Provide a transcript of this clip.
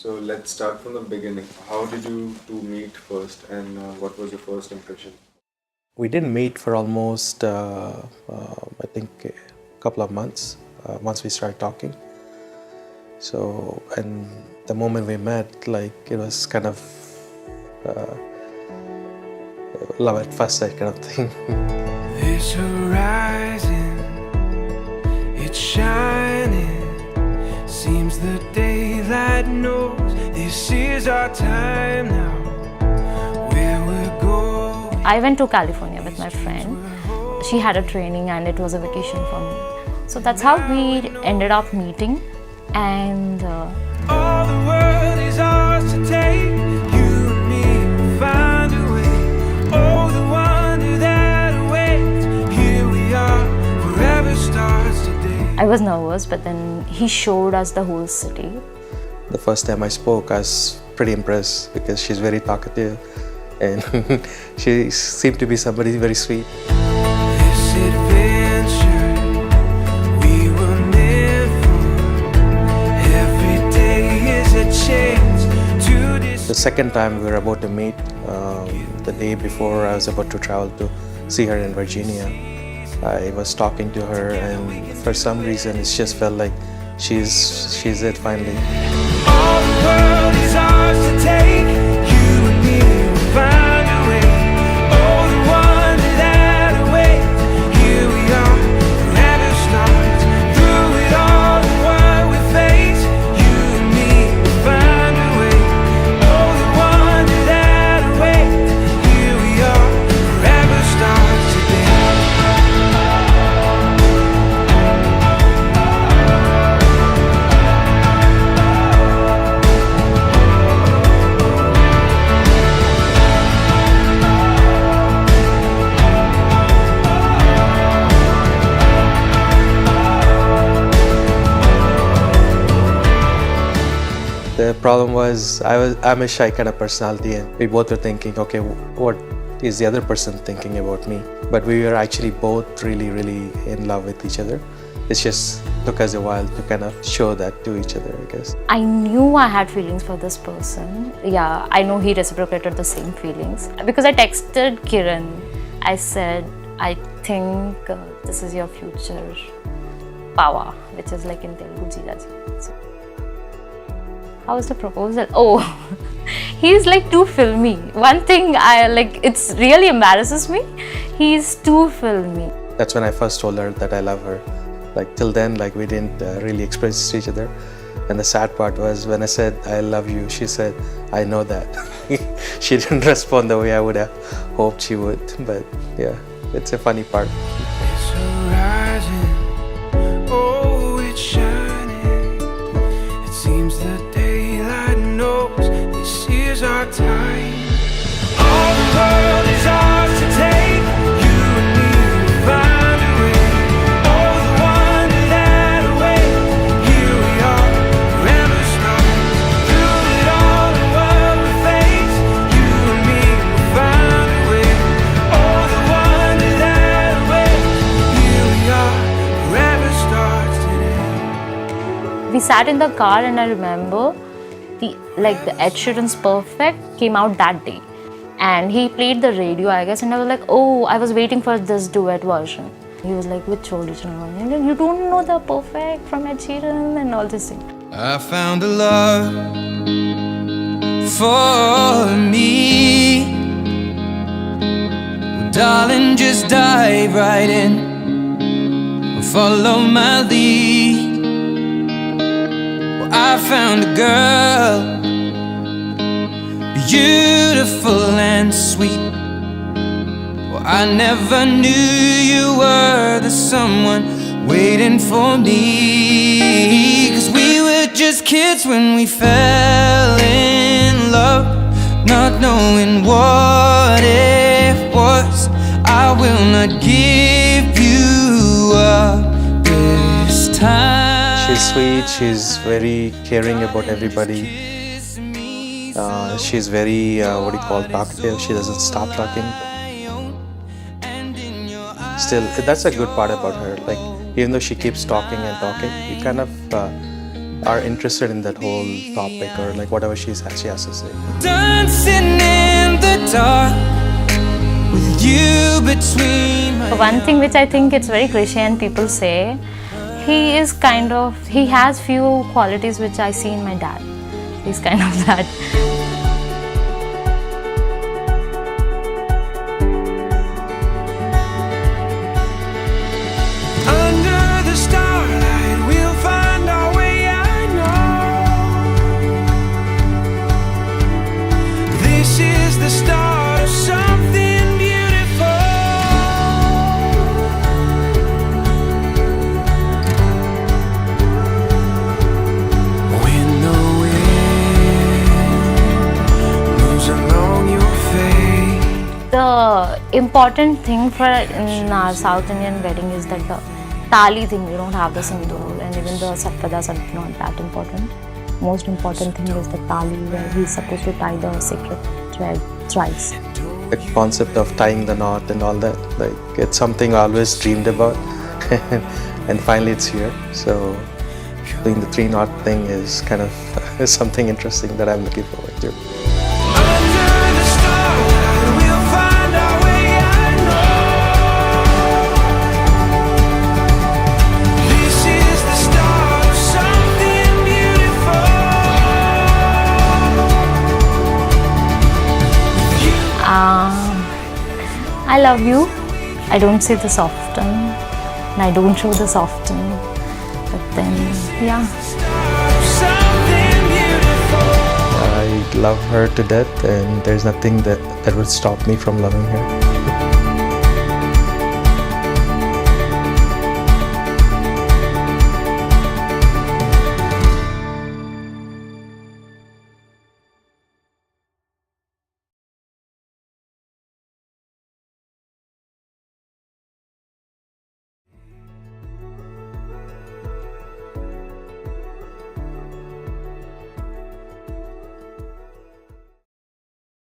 So let's start from the beginning. How did you two meet first, and what was your first impression? We didn't meet for almost, I think, a couple of months once we started talking. So, and the moment we met, like, it was kind of love at first sight kind of thing. This horizon, it's shining. Seems the daylight knows this is our time now. Where we're going. I went to California with my friend. She had a training and it was a vacation for me. So that's how we ended up meeting. And All the world is ours to take. You and me will find a way. Oh, the wonder that awaits. Here we are, forever starts today. I was nervous, but then he showed us the whole city. The first time I spoke, I was pretty impressed because she's very talkative and she seemed to be somebody very sweet. This adventure we were meant for. Every day is a chance to The second time we were about to meet, the day before I was about to travel to see her in Virginia, I was talking to her and for some reason it just felt like she's it finally. All the world is ours to take. You and me will find a way. Oh, the wonder that awaits. Here we are, forever starts. Through it all, the world we face. You and me will find a way. Oh, the wonder that awaits. Here we are, forever starts today. The problem was I'm a shy kind of personality and we both were thinking, okay, what is the other person thinking about me? But we were actually both really in love with each other. It just took us a while to kind of show that to each other, I guess. I knew I had feelings for this person. Yeah, I know he reciprocated the same feelings. Because I texted Kiran, I said, I think this is your future Pawa, which is like in Telugu, Jiraji. So, how was the proposal? Oh, he's like too filmy. One thing it's really embarrasses me. He's too filmy. That's when I first told her that I love her. Like till then, like we didn't really express to each other. And the sad part was when I said I love you, she said, I know that. She didn't respond the way I would have hoped she would. But yeah, it's a funny part. It's horizon, oh, it's shining. It seems the daylight knows this is our time. All the world is ours to take. You and me will find a way. Oh, the wonder that awaits. Here we are, forever starts. Through it all, the world we face. You and me will find a way. Oh, the wonder that awaits. Here we are, forever starts today. We sat in the car and I remember the Ed Sheeran's Perfect came out that day. And he played the radio, I guess, and I was like, oh, I was waiting for this duet version. He was like, which original one? And then, you don't know the Perfect from Ed Sheeran and all this thing. I found a love for me. Well, darling, just dive right in. Follow my lead. Well, I found a girl, beautiful and sweet. Well, I never knew you were the someone waiting for me. 'Cause we were just kids when we fell in love, not knowing what it was. I will not give you up this time. She's sweet, she's very caring about everybody. She's very, talkative. She doesn't stop talking. Still, that's a good part about her. Like, even though she keeps talking and talking, you kind of are interested in that whole topic or like whatever she has to say. Dancing in the dark with you between my One thing which I think it's very cliche and people say, he has few qualities which I see in my dad. He's kind of that. Under the starlight, we'll find our way, I know. This is the start of something beautiful. When the wind moves along your face. The important thing for in our South Indian wedding is that the tali thing, we don't have the sindoor, and even the satpadas are not that important. Most important thing is the tali, where he's supposed to tie the sacred thread thrice. The concept of tying the knot and all that, like it's something I always dreamed about and finally it's here. So doing the 3-knot thing is kind of something interesting that I'm looking forward to. Under the starlight, we'll find our way, I know. This is the start of something beautiful. I love you. I don't say this often, and I don't show this often, but then, yeah. Something beautiful. I love her to death and there's nothing that would stop me from loving her.